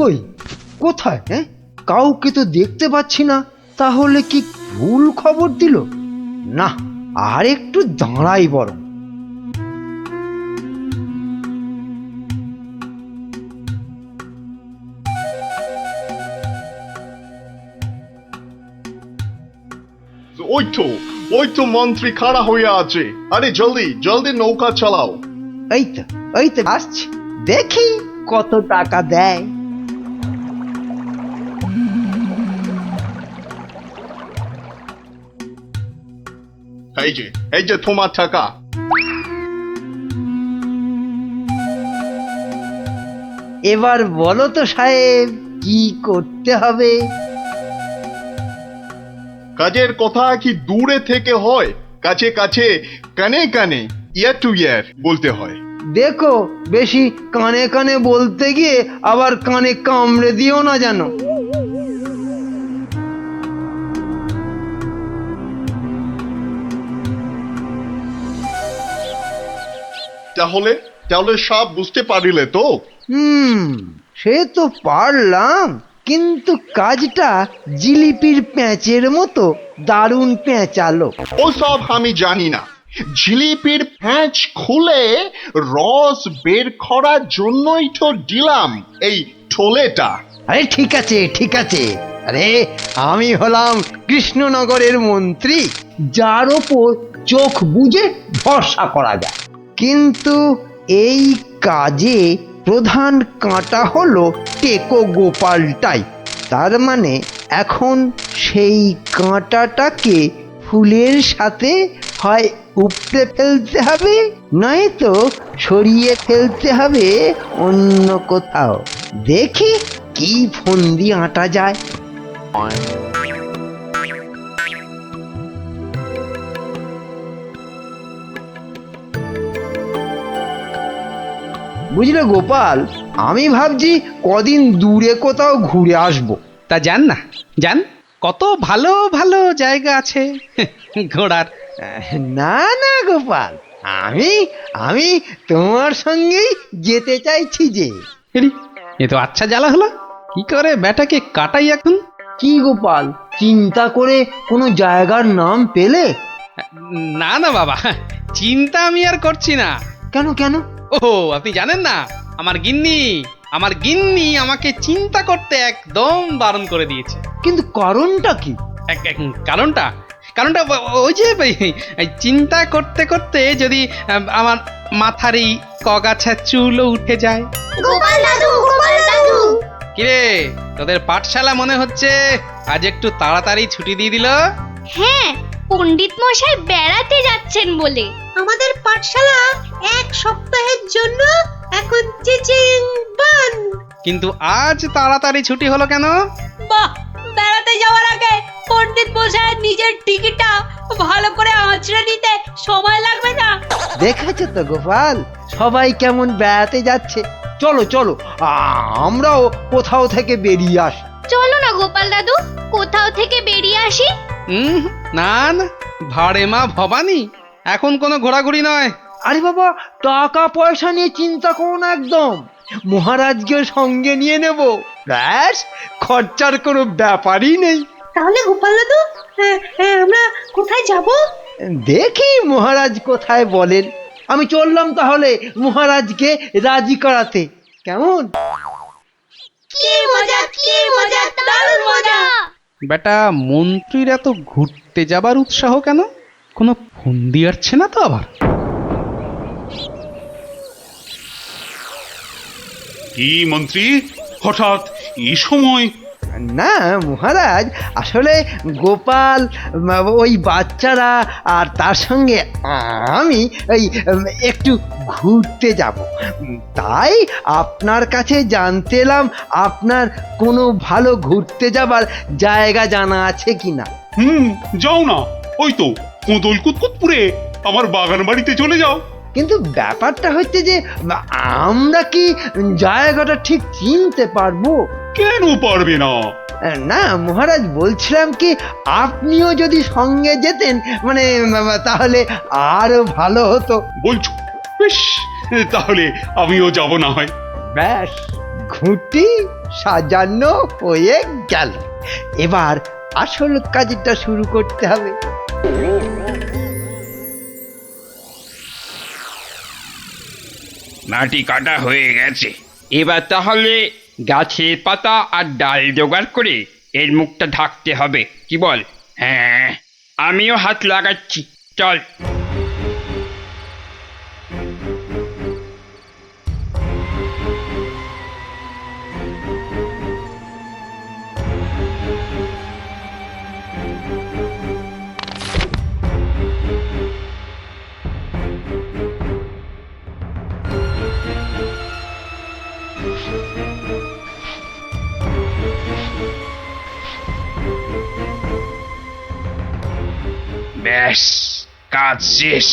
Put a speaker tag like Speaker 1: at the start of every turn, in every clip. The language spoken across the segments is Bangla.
Speaker 1: কই কোথায়? হ্যাঁ, কাউকে তো দেখতে পাচ্ছি না। তাহলে কি ভুল খবর দিল? না, আর একটু দাঁড়াই বরং।
Speaker 2: ওই তো মন্ত্রী খাড়া হয়ে আছে। আরে জলদি জলদি নৌকা চালাও।
Speaker 1: এই তো আসছি, দেখি কত টাকা দেয়।
Speaker 2: এই যে তোমার টাকা।
Speaker 1: এবার বলো তো সাহেব, কি করতে হবে?
Speaker 2: কাজের কথা কি দূরে থেকে হয়? কাছে কাছে, কানে কানে, ইয়ার টু ইয়ার বলতে হয়।
Speaker 1: দেখো, বেশি কানে কানে বলতে গিয়ে আবার কানে কামড়ে দিও না যেন।
Speaker 2: তাহলে তাহলে সব বুঝতে পারিলে তো?
Speaker 1: সে তো পারলাম, কিন্তু কাজটা জিলিপির প্যাঁচের মতো দারুণ পেঁচালো।
Speaker 2: ও সব আমি জানি না। জিলিপির প্যাঁচ খুলে রস বের করার জন্যই তো দিলাম এই ঠোলেটা।
Speaker 1: আরে ঠিক আছে ঠিক আছে, আরে আমি হলাম কৃষ্ণনগরের মন্ত্রী, যার ওপর চোখ বুজে ভরসা করা যায়। কিন্তু এই কাজে প্রধান কাঁটা হলো টেকো গোপালটাই। তার মানে এখন সেই কাঁটাটাকে ফুলের সাথে হয় উপড়ে ফেলতে হবে, নয়তো সরিয়ে ফেলতে হবে অন্য কোথাও। দেখি কি ফন্দি আঁটা যায়। বুঝলে গোপাল, আমি ভাবছি কদিন দূরে কোথাও ঘুরে আসবো।
Speaker 3: তা যান না, যান, কত ভালো ভালো জায়গা আছে ঘোরার।
Speaker 1: না না গোপাল, আমি আমি তোমার সঙ্গেই যেতে চাইছি যে।
Speaker 3: এরি, এ তো আচ্ছা জ্বালা হলো। কি করে ব্যাটাকে কাটাই এখন?
Speaker 1: কি গোপাল, চিন্তা করে কোনো জায়গার নাম পেলে?
Speaker 3: না না বাবা, চিন্তা আমি আর করছি না।
Speaker 1: কেন কেন?
Speaker 3: ও আপনি জানেন না, আমার গিন্নি আমাকে চিন্তা করতে একদম বারণ করে দিয়েছে।
Speaker 1: কিন্তু কারণটা কি?
Speaker 3: কারণটা কারণটা ওই যে এই চিন্তা করতে করতে যদি আমার মাথার এই কগাছা চুলও উঠে যায়।
Speaker 4: গোপাল দাদু
Speaker 3: কিরে, তোদের পাঠশালা মনে হচ্ছে আজ একটু তাড়াতাড়ি ছুটি দিয়ে দিল।
Speaker 4: হ্যাঁ, পণ্ডিত মশাই বেড়াতে যাচ্ছেন বলে আমাদের পাঠশালা এক সপ্তাহের জন্য এখন চিচিং বন্ধ।
Speaker 3: কিন্তু আজ তাড়াতাড়ি ছুটি হলো কেন?
Speaker 4: বাহ, বেড়াতে যাওয়ার আগে পণ্ডিত মশাই নিজের টিকিটটা ভালো করে আঁচড়ে নিতে সময় লাগবে না?
Speaker 1: দেখেছো তো গোপাল, সবাই কেমন বেড়াতে যাচ্ছে। চলো চলো, আমরাও কোথাও থেকে বেরিয়ে আসি।
Speaker 4: চলো না গোপাল দাদু, কোথাও থেকে বেরিয়ে আসি।
Speaker 3: না না, ভাড়ে মা ভবানী, এখন কোনো ঘোরাঘুরি নয়।
Speaker 1: আরে বাবা, টাকা পয়সা নিয়ে চিন্তা করো না একদম। মহারাজকে সঙ্গে নিয়ে নেব, ব্যাস, খরচার কোনো ব্যাপারই নেই।
Speaker 4: তাহলে গোপাল দাদু, আমরা কোথায় যাব?
Speaker 1: দেখি মহারাজ কোথায় বলেন। আমি চললাম তাহলে মহারাজকে রাজি করাতে। কেমন?
Speaker 4: কি মজা, দারুণ মজা।
Speaker 3: বেটা মন্ত্রীর এত ঘুরতে যাবার উৎসাহ কেন? কোনো ফন্দি আসছে না তো আবার?
Speaker 5: কি মন্ত্রী, হঠাৎ এই সময়?
Speaker 1: না মহারাজ, আসলে গোপাল, ওই বাচ্চারা আর তার সঙ্গে আমি ওই একটু ঘুরতে যাব, তাই আপনার কাছে জানতে এলাম আপনার কোনো ভালো ঘুরতে যাবার জায়গা জানা আছে কিনা।
Speaker 5: যাও না, ওই তো কোদল কুতকুতপুরে আমার বাগান বাড়িতে চলে যাও।
Speaker 1: কিন্তু ব্যাপারটা হচ্ছে যে আমরা কি জায়গাটা ঠিক চিনতে পারবো?
Speaker 5: কেন পারবে না?
Speaker 1: না মহারাজ, বলছিলাম কি আপনিও যদি সঙ্গে যেতেন, মানে তাহলে আরো ভালো হতো।
Speaker 5: বলছো? বেশ, তাহলে আমিও যাব না হয়।
Speaker 1: ব্যাস, ঘুঁটি সাজানো হয়ে গেল। এবার আসল কাজটা শুরু করতে হবে।
Speaker 6: মাটি কাটা হয়ে গেছে, এবার তাহলে গাছের পাতা আর ডাল জোগাড় করে এর মুখটা ঢাকতে হবে, কি বল? হ্যাঁ, আমিও হাত লাগাচ্ছি, চল। ব্যাস, কাজ শেষ।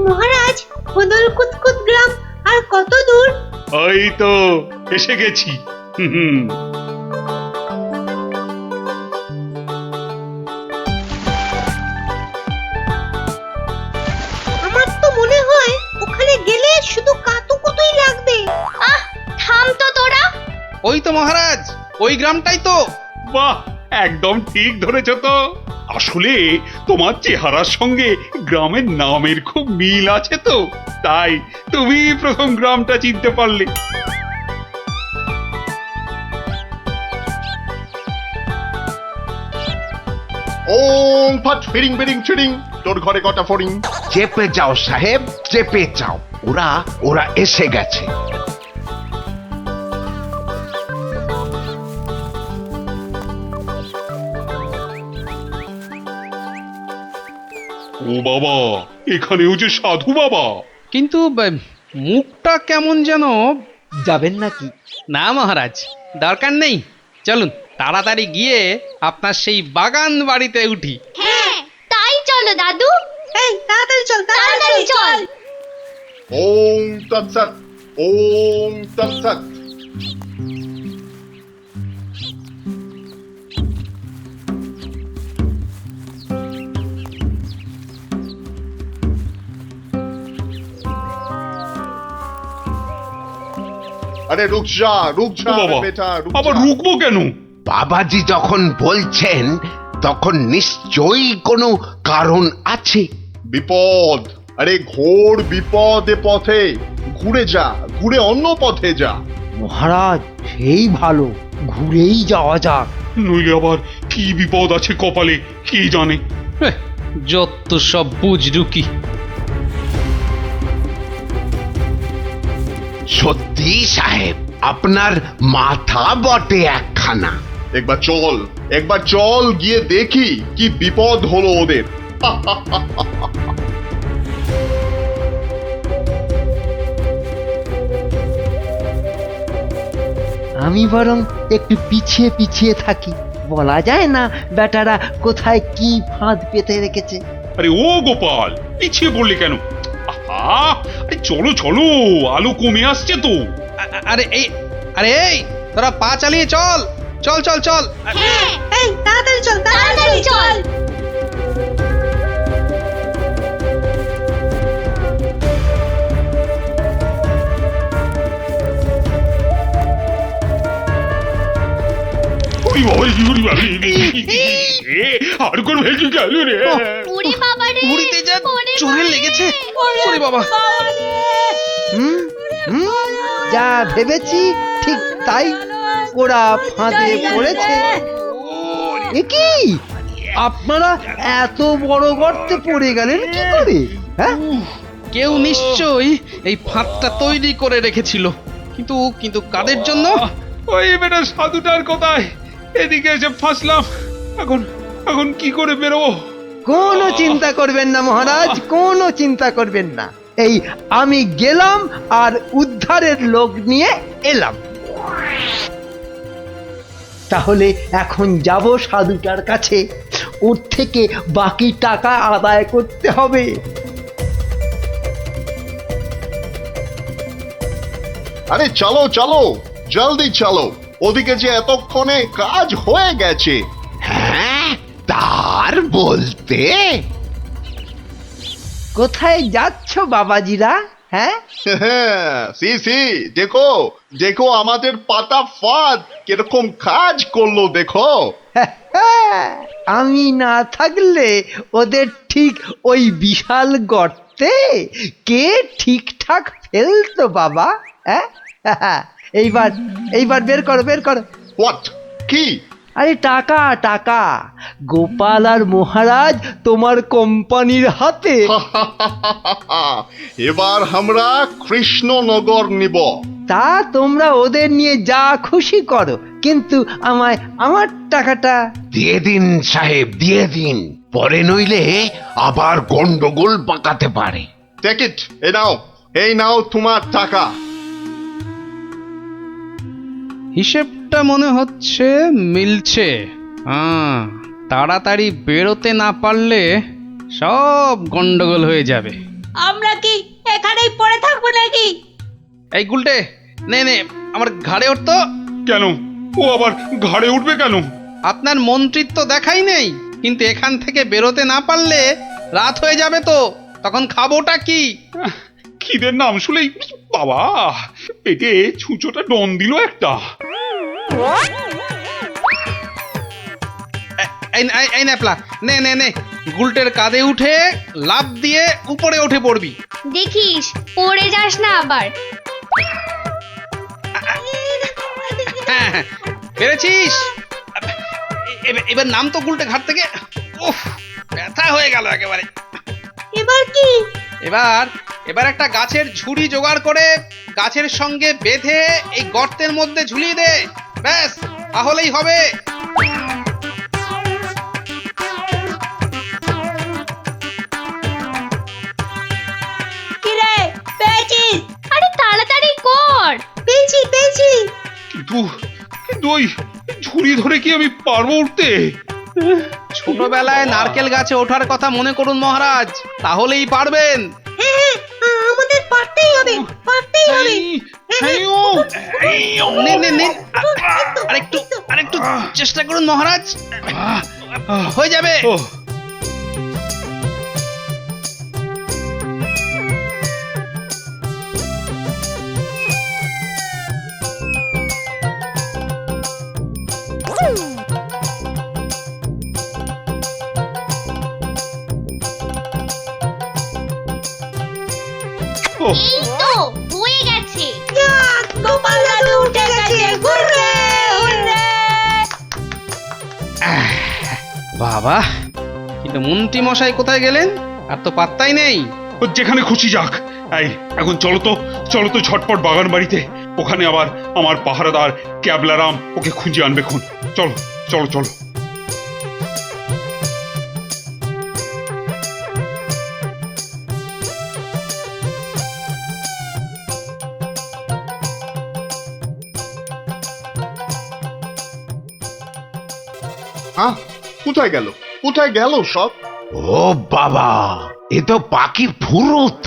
Speaker 4: মহারাজ, খোদল কুতকুত গ্রাম আর কত দূর?
Speaker 5: ওই তো এসে গেছি। হুম,
Speaker 4: আমার তো মনে হয় ওখানে গেলে শুধু কাতুকুতুই লাগবে। আহ, থাম তো তোরা।
Speaker 3: ওই তো মহারাজ, ওই গ্রামটাই তো।
Speaker 5: বাহ, একদম ঠিক ধরেছ তো। আসলে তোমার চেহারার সঙ্গে গ্রামের নামের খুব মিল আছে তো, তাই তুমি প্রথম গ্রামটা চিনতে পারলে।
Speaker 2: ওম ফট ফিরিং বিরিং চিরিং, তোর ঘরে কটা ফড়িং?
Speaker 7: চেপে যাও সাহেব, চেপে যাও, ওরা ওরা এসে গেছে।
Speaker 5: ও বাবা, এখানেও যে সাধু বাবা।
Speaker 3: কিন্তু মুখটা কেমন যেন।
Speaker 1: যাবেন নাকি?
Speaker 3: না মহারাজ, দরকার নেই, চলুন তাড়াতাড়ি গিয়ে আপনার সেই বাগান বাড়িতে উঠি।
Speaker 4: হ্যাঁ, তাই চলো দাদু। এই তাড়াতাড়ি চল, তাড়াতাড়ি চল।
Speaker 2: ওম তৎসৎ, ওম তৎসৎ। আরে রুক যা
Speaker 5: ও বাবা,
Speaker 2: বেটা, রুক
Speaker 5: আবার
Speaker 2: যা।
Speaker 5: রুকবো কেন?
Speaker 7: বাবাজি যখন বলছেন তখন নিশ্চয়ই কোনো কারণ আছে।
Speaker 2: বিপদ, আরে ঘোর বিপদ এ পথে। ঘুরে যা, ঘুরে অন্য পথে যা।
Speaker 1: মহারাজ, সেই ভালো, ঘুরেই যাওয়া যাক।
Speaker 5: নইলে আবার কি বিপদ আছে কপালে কে জানে।
Speaker 3: হেহ, যত সব বুঝরুকি।
Speaker 7: সত্যি সাহেব, আপনার মাথা বটে একখানা।
Speaker 2: একবার চল গিয়ে দেখি কি বিপদ হলো ওদের।
Speaker 1: আমি বরং একটু পিছিয়ে পিছিয়ে থাকি, বলা যায় না বেটারা কোথায় কি ফাঁদ পেতে রেখেছে।
Speaker 5: আরে ও গোপাল, পিছিয়ে পড়লে কেন? আহা, আরে চলো চলো, আলো কমে আসছে তো।
Speaker 3: আরে এই তোরা পা চালিয়ে চল, চল চল চল।
Speaker 4: হ্যাঁ, এই তাড়াতাড়ি চল, তাড়াতাড়ি চল।
Speaker 5: ওরে বাবা, ওরে বাবা, আর কোন ভেঙে গেল রে।
Speaker 4: ওরে বাবা রে,
Speaker 3: ঘুরিতে যা চোরে লেগেছে। ওরে বাবা,
Speaker 1: হুম হুম, যা ভেবেছি ঠিক তাই, ওরা ফাঁদে পড়েছে। এ কি, আপনারা এত বড় গর্তে পড়ে গেলেন কি করে? হ্যাঁ,
Speaker 3: কেউ নিশ্চয়ই এই ফাঁদটা তৈরি করে রেখেছিল, কিন্তু কিন্তু কাদের জন্য?
Speaker 5: ওই বেটা সাধুটার কোথায়? এদিকে এসে ফাঁসলাম, এখন এখন কি করে বেরোবো?
Speaker 1: কোনো চিন্তা করবেন না মহারাজ, কোনো চিন্তা করবেন না। এই আমি গেলাম আর উদ্ধারের লোক নিয়ে এলাম। তাহলে এখন যাব সাধুটার কাছে, ওর থেকে বাকি টাকা আদায় করতে হবে।
Speaker 2: আরে চলো চলো, জলদি চলো, ওদিকে যে এতক্ষণে কাজ হয়ে গেছে।
Speaker 7: হ্যাঁ, তার বলতে
Speaker 1: কোথায় যাচ্ছ বাবাজিরা? হ্যাঁ,
Speaker 2: সি সি, দেখো দেখো আমাদের পাতা ফাঁদ কিরকম কাজ করলো দেখো।
Speaker 1: আমি না থাকলে ওদের ঠিক ওই বিশাল গর্তে কে ঠিকঠাক ফেলতো বাবা? হ্যাঁ, এইবার এইবার বের করো, বের করো।
Speaker 2: হোয়াট? কি?
Speaker 1: আরে টাকা টাকা, গোপাল আর মহারাজ তোমার কোম্পানির হাতে।
Speaker 2: এবার আমরা কৃষ্ণনগর নিব।
Speaker 1: তা তোমরা ওদের নিয়ে যা খুশি করো, কিন্তু আমায় আমার টাকাটা।
Speaker 7: দিয়ে দিন সাহেব, দিয়ে দিন, পরে নইলে আবার গন্ডগোল পাকাতে পারে।
Speaker 2: টেক ইট, এই নাও তোমার টাকা।
Speaker 3: হিসেবটা মনে হচ্ছে মিলছে। হ্যাঁ, তাড়াতাড়ি বেরোতে না পারলে সব গন্ডগোল হয়ে যাবে।
Speaker 4: আমরা কি এখানেই পড়ে থাকবো নাকি?
Speaker 3: এই গুলটে, নে নে আমার ঘাড়ে উঠতো।
Speaker 5: কেন, ও আবার ঘাড়ে উঠবে কেন?
Speaker 3: আপনার মন্ত্রিত্ব দেখাই নেই, কিন্তু এখান থেকে বেরোতে না পারলে রাত হয়ে যাবে তো, তখন খাবোটা কি?
Speaker 5: খিদের নাম শুলেই বাবা পেটে ছুঁচোটা ডন দিল একটা।
Speaker 3: এই ন্যাপলা, নে নে নে, গুলটের কাঁধে উঠে লাফ দিয়ে উপরে উঠে পড়বি।
Speaker 4: দেখিস পড়ে যাস না আবার।
Speaker 3: হ্যাঁ, পেরেছিস? এবার নাম তো গুলটে ঘাট থেকে। উফ, ব্যথা হয়ে গেল একেবারে।
Speaker 4: এবার কি?
Speaker 3: এবার একটা গাছের ঝুড়ি জোগাড় করে গাছের সঙ্গে বেঁধে এই গর্তের মধ্যে ঝুলিয়ে দে, ব্যাস তাহলেই হবে।
Speaker 4: কিরে, পেয়েছিস? আরে তাড়াতাড়ি কর। পেয়েছি পেয়েছি।
Speaker 5: কিন্তু ওই ঝুড়ি ধরে কি আমি পারবো উঠতে?
Speaker 3: ছোটবেলায় নারকেল গাছে ওঠার কথা মনে করুন মহারাজ, তাহলেই পারবেন।
Speaker 4: আমাদের পারতেই হবে, পারতেই হবে।
Speaker 3: নিন নিন নিন, আরেকটু চেষ্টা করুন মহারাজ, হয়ে যাবে।
Speaker 5: ওহ, ওহ,
Speaker 4: এই তো হয়ে গেছে। গোপাল দাদু উঠে গেছে। Hurray hurray.
Speaker 3: বাবা, কিন্তু মন্ত্রী মশাই কোথায় গেলেন? আর তো পাত্তাই নেই।
Speaker 5: ও যেখানে খুশি যাক। এই এখন চলো তো ঝটপট বাগান বাড়িতে, ওখানে আবার আমার পাহারাদার ক্যাবলারাম ওকে খুঁজে আনবে খুন। চলো চলো চলো।
Speaker 2: হ্যাঁ, কোথায় গেল কোথায় গেল সব?
Speaker 7: ও বাবা, এ তো পাখি ফুরুত।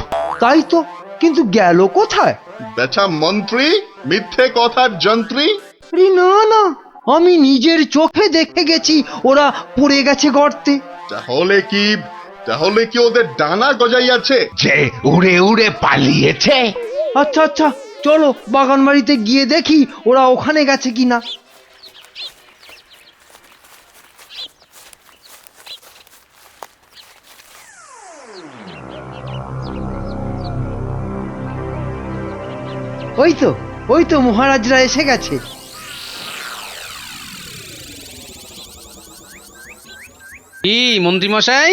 Speaker 1: তাই তো, কিন্তু গেল কোথায়?
Speaker 2: বেটা মন্ত্রী, মিথ্যে কথার যন্ত্রী।
Speaker 1: আরে না না, আমি নিজের চোখে দেখে গেছি ওরা পড়ে গেছে গর্তে।
Speaker 2: তাহলে কি ওদের ডানা গজাইয়াছে?
Speaker 7: যে উড়ে উড়ে পালিয়েছে।
Speaker 1: আচ্ছা আচ্ছা, চলো বাগান বাড়িতে গিয়ে দেখি ওরা ওখানে গেছে কিনা। ওই তো মহারাজরা এসে গেছে।
Speaker 3: কি মন্ত্রী মশাই,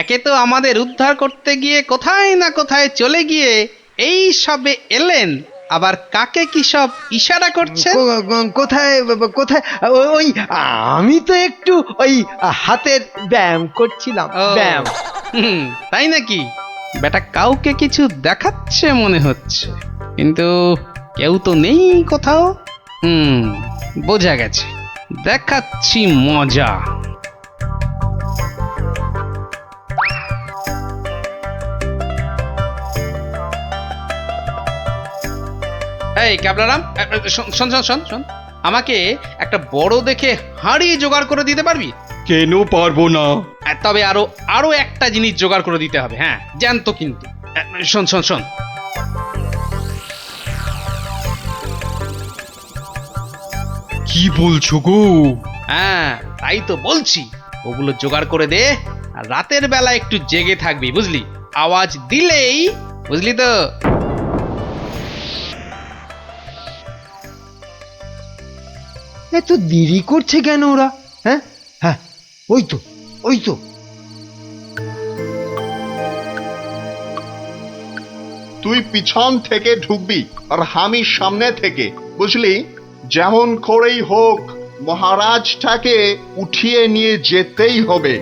Speaker 3: একে তো আমাদের উদ্ধার করতে গিয়ে কোথায় না কোথায় চলে গিয়ে এই সবে এলেন, আবার কাকে কি সব ইশারা করছেন?
Speaker 1: কোথায় কোথায়? ওই আমি তো একটু ওই হাতের ব্যায়াম করছিলাম,
Speaker 3: ও,
Speaker 1: ব্যায়াম।
Speaker 3: তাই নাকি? বেটা কাউকে কিছু দেখাচ্ছে মনে হচ্ছে, কিন্তু কেউ তো নেই কোথাও। বোঝা গেছে, দেখাচ্ছি মজা। এই ক্যাবলারাম, শোন শোন শোন শোন, আমাকে একটা বড় দেখে হাঁড়ি জোগাড় করে দিতে পারবি?
Speaker 5: কেন পারবো না?
Speaker 3: তবে আরো আরো একটা জিনিস জোগাড় করে দিতে হবে, হ্যাঁ জানতো কিন্তু। শোন শোন শোন,
Speaker 5: কি বলছো গো?
Speaker 3: হ্যাঁ তাই তো বলছি, ওগুলো জোগাড় করে দে। আর রাতের বেলা একটু জেগে থাকবি, বুঝলি? আওয়াজ দিলেই, বুঝলি তো?
Speaker 1: এত দেরি করছে কেন ওরা? হ্যাঁ হ্যাঁ, ওই তো ওই তো।
Speaker 2: তুই পিছন থেকে ঢুকবি আর আমি সামনে থেকে, বুঝলি? যেমন করেই হোক মহারাজটাকে উঠিয়ে নিয়ে যেতেই হবে।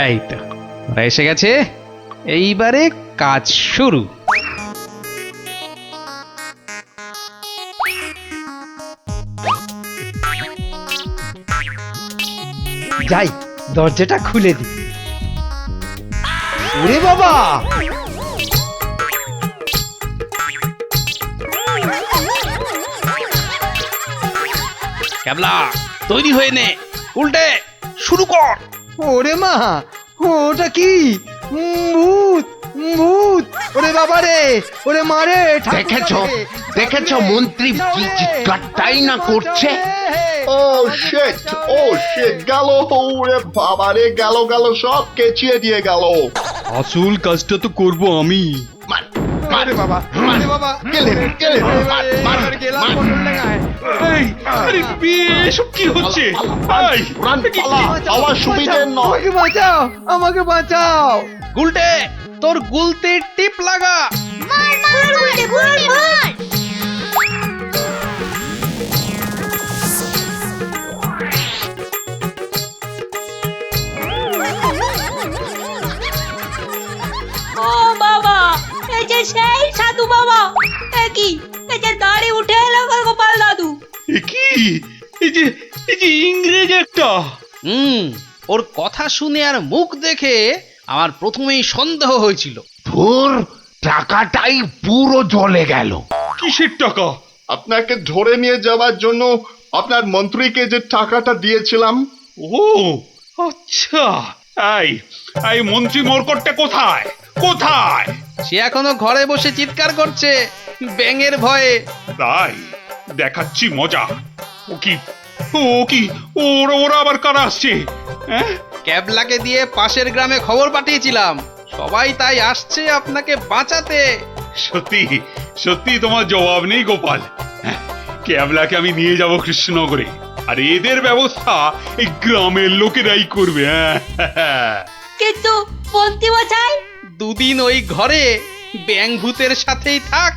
Speaker 3: এই তো ওরা এসে গেছে, এইবারে কাজ শুরু।
Speaker 1: যাই, দরজাটা খুলে দি। ওরে বাবা,
Speaker 3: ক্যাবলা তৈরি হয়ে নে, উল্টে শুরু কর।
Speaker 1: ওরে মা, ওটা কি? ভূত, ভূত! ওরে বাবা রে, ওরে মা রে!
Speaker 7: দেখেছো দেখেছো মন্ত্রী কি চিৎকারটাই না করছে?
Speaker 2: ও শিট, ও শিট, গেল! ওরে বাবা রে, গেল গেল, সব কেচিয়ে দিয়ে গেল।
Speaker 5: আসল কাজটা তো করব আমি।
Speaker 2: মার,
Speaker 1: আরে বাবা, আরে বাবা!
Speaker 2: গেলে, গেলে, মার, মার,
Speaker 1: গেলাম
Speaker 2: মার।
Speaker 1: বটল ডাঙায়।
Speaker 5: এই, আরে এসব কি হচ্ছে? এই,
Speaker 2: রান, পালা, পালা, সুবিধে নয়।
Speaker 1: আমাকে বাঁচাও, আমাকে বাঁচাও!
Speaker 3: গুলটে তোর গুলতে টিপ লাগা।
Speaker 4: মার মার উল্টে মার মার। ও বাবা, এই যে সেই সাধু বাবা, কি এই যে দাঁড়ি উঠে এলো গোপাল দাদু।
Speaker 5: এ কি? এই যে ইংরেজ একটা।
Speaker 3: ওর কথা শুনে আর মুখ দেখে আমার প্রথমেই সন্দেহ হয়েছিল।
Speaker 7: ধুর, টাকাটাই পুরো জ্বলে গেল।
Speaker 5: কিসের টাকা?
Speaker 2: আপনাকে ধরে নিয়ে যাওয়ার জন্য আপনার মন্ত্রীকে যে টাকাটা দিয়েছিলাম।
Speaker 5: ও আচ্ছা, এই মন্ত্রী মরকটটা কোথায়? কোথায়?
Speaker 3: সে এখনো ঘরে বসে চিৎকার করছে ব্যাঙের ভয়ে।
Speaker 5: তাই দেখাচ্ছি মজা। ও কি, ও কি, ওরা ওরা আবার কারা আসছে? হ্যাঁ,
Speaker 3: ক্যাবলাকে দিয়ে পাশের গ্রামে খবর পাঠিয়েছিলাম, সবাই তাই আসছে আপনাকে বাঁচাতে।
Speaker 5: সত্যি সত্যি তোমার জবাব নেই গোপাল। হ্যাঁ, ক্যাবলাকে আমি নিয়ে যাব কৃষ্ণনগরে, আর এদের ব্যবস্থা এই গ্রামের লোকেরাই করবে। হ্যাঁ,
Speaker 4: কিন্তু মন্ত্রী মশাই,
Speaker 3: দুদিন ওই ঘরে ব্যাঙ ভূতের সাথেই থাক।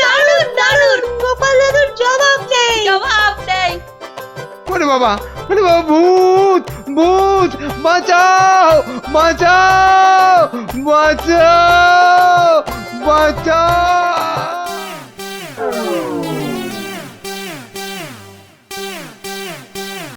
Speaker 4: দারুণ দারুণ, গোপাল দাদুর জবাব নেই, জবাব নেই।
Speaker 1: ওরে বাবা, ওরে বাবা! ভূত, ভূত! বাঁচাও, বাঁচাও, বাঁচাও, বাঁচাও!